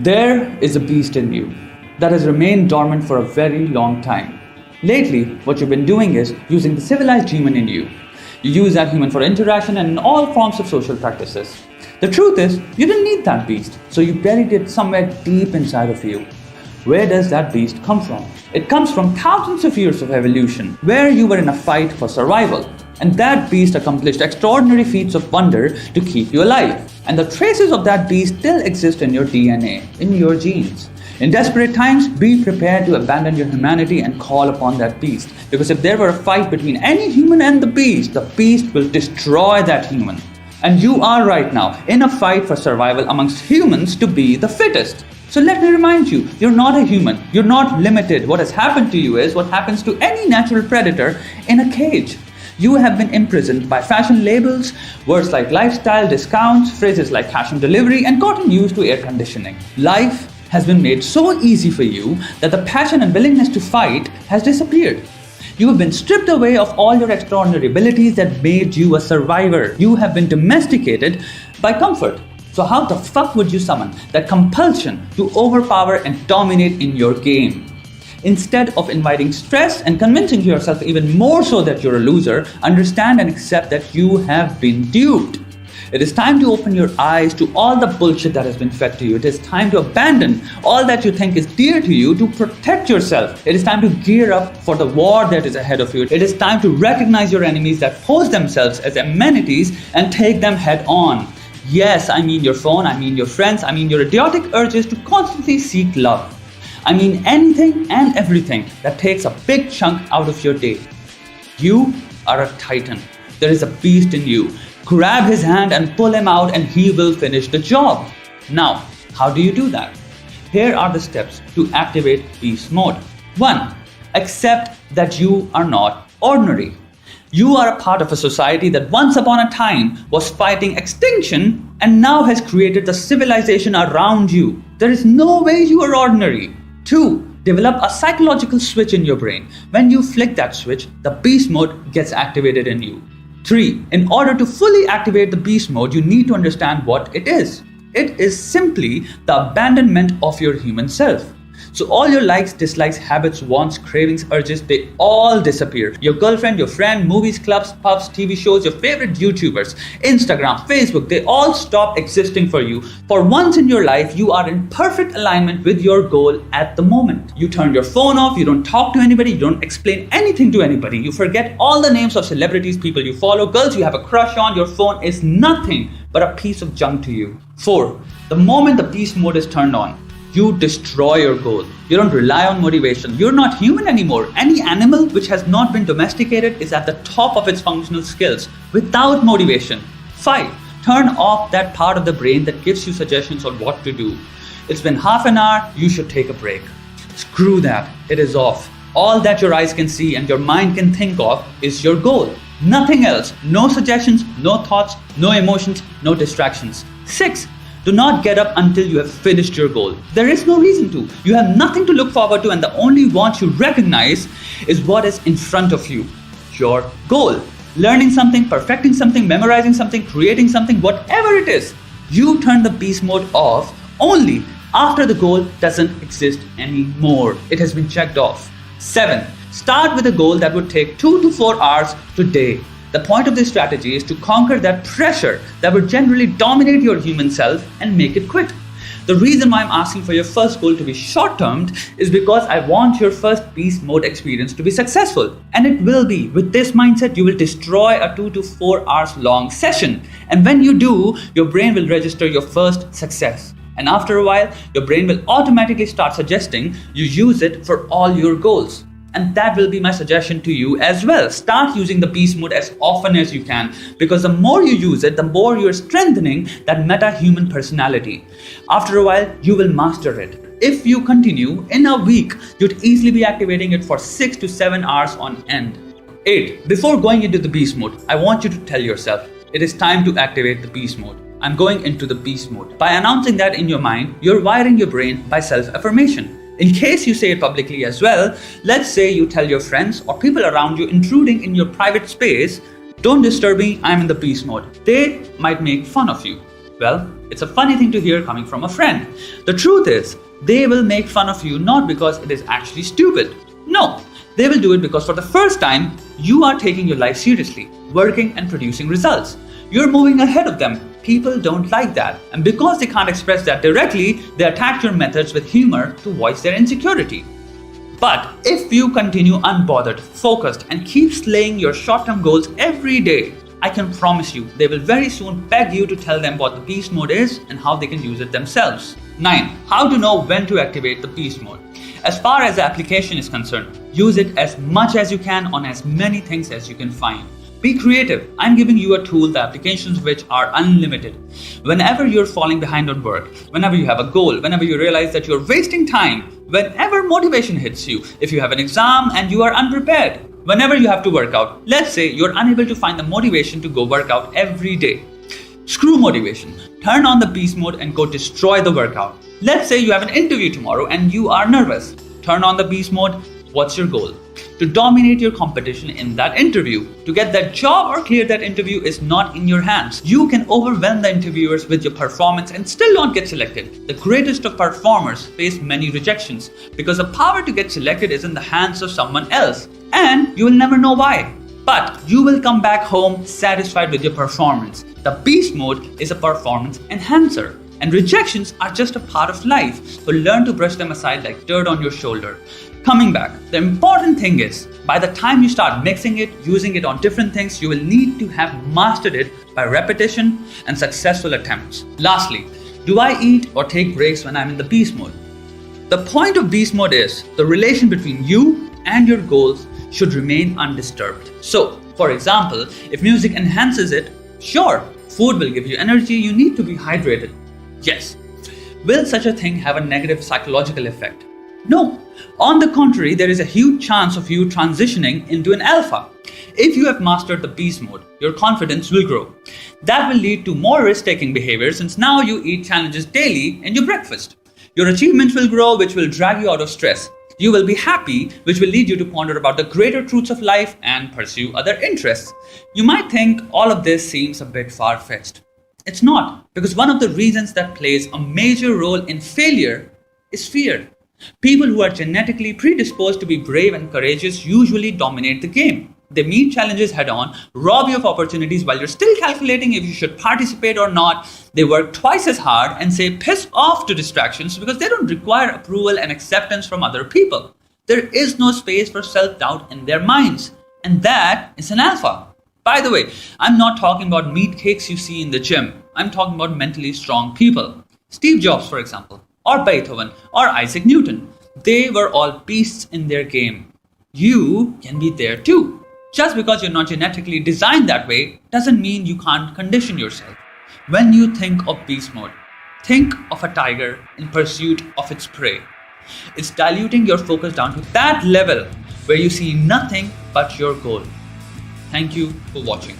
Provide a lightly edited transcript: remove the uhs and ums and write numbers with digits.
There is a beast in you that has remained dormant for a very long time. Lately, what you've been doing is using the civilized human in you. You use that human for interaction and in all forms of social practices. The truth is, you didn't need that beast, so you buried it somewhere deep inside of you. Where does that beast come from? It comes from thousands of years of evolution, where you were in a fight for survival. And that beast accomplished extraordinary feats of wonder to keep you alive. And the traces of that beast still exist in your DNA, in your genes. In desperate times, be prepared to abandon your humanity and call upon that beast. Because if there were a fight between any human and the beast will destroy that human. And you are right now in a fight for survival amongst humans to be the fittest. So let me remind you, you're not a human. You're not limited. What has happened to you is what happens to any natural predator in a cage. You have been imprisoned by fashion labels, words like lifestyle, discounts, phrases like cash on delivery, and gotten used to air conditioning. Life has been made so easy for you that the passion and willingness to fight has disappeared. You have been stripped away of all your extraordinary abilities that made you a survivor. You have been domesticated by comfort. So how the fuck would you summon that compulsion to overpower and dominate in your game? Instead of inviting stress and convincing yourself even more so that you're a loser, understand and accept that you have been duped. It is time to open your eyes to all the bullshit that has been fed to you. It is time to abandon all that you think is dear to you to protect yourself. It is time to gear up for the war that is ahead of you. It is time to recognize your enemies that pose themselves as amenities and take them head on. Yes, I mean your phone, I mean your friends, I mean your idiotic urges to constantly seek love. I mean anything and everything that takes a big chunk out of your day. You are a titan. There is a beast in you. Grab his hand and pull him out and he will finish the job. Now, how do you do that? Here are the steps to activate beast mode. 1. Accept that you are not ordinary. You are a part of a society that once upon a time was fighting extinction and now has created the civilization around you. There is no way you are ordinary. 2. Develop a psychological switch in your brain. When you flick that switch, the beast mode gets activated in you. 3. In order to fully activate the beast mode, you need to understand what it is. It is simply the abandonment of your human self. So all your likes, dislikes, habits, wants, cravings, urges, they all disappear. Your girlfriend, your friend, movies, clubs, pubs, TV shows, your favorite YouTubers, Instagram, Facebook, they all stop existing for you. For once in your life, you are in perfect alignment with your goal at the moment. You turn your phone off, you don't talk to anybody, you don't explain anything to anybody. You forget all the names of celebrities, people you follow, girls you have a crush on. Your phone is nothing but a piece of junk to you. 4. The moment the beast mode is turned on, you destroy your goal. You don't rely on motivation. You're not human anymore. Any animal which has not been domesticated is at the top of its functional skills without motivation. 5. Turn off that part of the brain that gives you suggestions on what to do. It's been half an hour, you should take a break. Screw that, it is off. All that your eyes can see and your mind can think of is your goal. Nothing else. No suggestions, no thoughts, no emotions, no distractions. 6. Do not get up until you have finished your goal. There is no reason to. You have nothing to look forward to and the only want you recognize is what is in front of you. Your goal. Learning something, perfecting something, memorizing something, creating something, whatever it is. You turn the beast mode off only after the goal doesn't exist anymore. It has been checked off. 7. Start with a goal that would take 2 to 4 hours today. The point of this strategy is to conquer that pressure that would generally dominate your human self and make it quit. The reason why I'm asking for your first goal to be short-termed is because I want your first beast mode experience to be successful. And it will be. With this mindset, you will destroy a 2 to 4 hours long session. And when you do, your brain will register your first success. And after a while, your brain will automatically start suggesting you use it for all your goals. And that will be my suggestion to you as well. Start using the beast mode as often as you can, because the more you use it, the more you're strengthening that meta-human personality. After a while, you will master it. If you continue, in a week, you'd easily be activating it for 6 to 7 hours on end. 8. Before going into the beast mode, I want you to tell yourself, it is time to activate the beast mode. I'm going into the beast mode. By announcing that in your mind, you're wiring your brain by self-affirmation. In case you say it publicly as well, let's say you tell your friends or people around you intruding in your private space, don't disturb me, I'm in the beast mode. They might make fun of you. Well, It's a funny thing to hear coming from a friend. The truth is, they will make fun of you not because it is actually stupid. No, they will do it because for the first time, you are taking your life seriously, working and producing results. You're moving ahead of them. People don't like that. And because they can't express that directly, they attack your methods with humor to voice their insecurity. But if you continue unbothered, focused, and keep slaying your short-term goals every day, I can promise you they will very soon beg you to tell them what the beast mode is and how they can use it themselves. 9. How to know when to activate the beast mode. As far as the application is concerned, use it as much as you can on as many things as you can find. Be creative. I'm giving you a tool, the applications which are unlimited. Whenever you're falling behind on work, whenever you have a goal, whenever you realize that you're wasting time, whenever motivation hits you, if you have an exam and you are unprepared, whenever you have to work out, let's say you're unable to find the motivation to go work out every day. Screw motivation. Turn on the beast mode and go destroy the workout. Let's say you have an interview tomorrow and you are nervous. Turn on the beast mode. What's your goal? To dominate your competition in that interview. To get that job or clear that interview is not in your hands. You can overwhelm the interviewers with your performance and still not get selected. The greatest of performers face many rejections because the power to get selected is in the hands of someone else. And you will never know why. But you will come back home satisfied with your performance. The beast mode is a performance enhancer. And rejections are just a part of life. So learn to brush them aside like dirt on your shoulder. Coming back, the important thing is, by the time you start mixing it, using it on different things, you will need to have mastered it by repetition and successful attempts. Lastly, do I eat or take breaks when I'm in the beast mode? The point of beast mode is the relation between you and your goals should remain undisturbed. So, for example, if music enhances it, sure, food will give you energy, you need to be hydrated. Yes. Will such a thing have a negative psychological effect? No. On the contrary, there is a huge chance of you transitioning into an alpha. If you have mastered the beast mode, your confidence will grow. That will lead to more risk-taking behavior since now you eat challenges daily in your breakfast. Your achievements will grow, which will drag you out of stress. You will be happy, which will lead you to ponder about the greater truths of life and pursue other interests. You might think all of this seems a bit far-fetched. It's not, because one of the reasons that plays a major role in failure is fear. People who are genetically predisposed to be brave and courageous usually dominate the game. They meet challenges head-on, rob you of opportunities while you're still calculating if you should participate or not. They work twice as hard and say piss off to distractions because they don't require approval and acceptance from other people. There is no space for self-doubt in their minds. And that is an alpha. By the way, I'm not talking about meat cakes you see in the gym. I'm talking about mentally strong people. Steve Jobs, for example, or Beethoven, or Isaac Newton. They were all beasts in their game. You can be there too. Just because you're not genetically designed that way doesn't mean you can't condition yourself. When you think of beast mode, think of a tiger in pursuit of its prey. It's diluting your focus down to that level where you see nothing but your goal. Thank you for watching.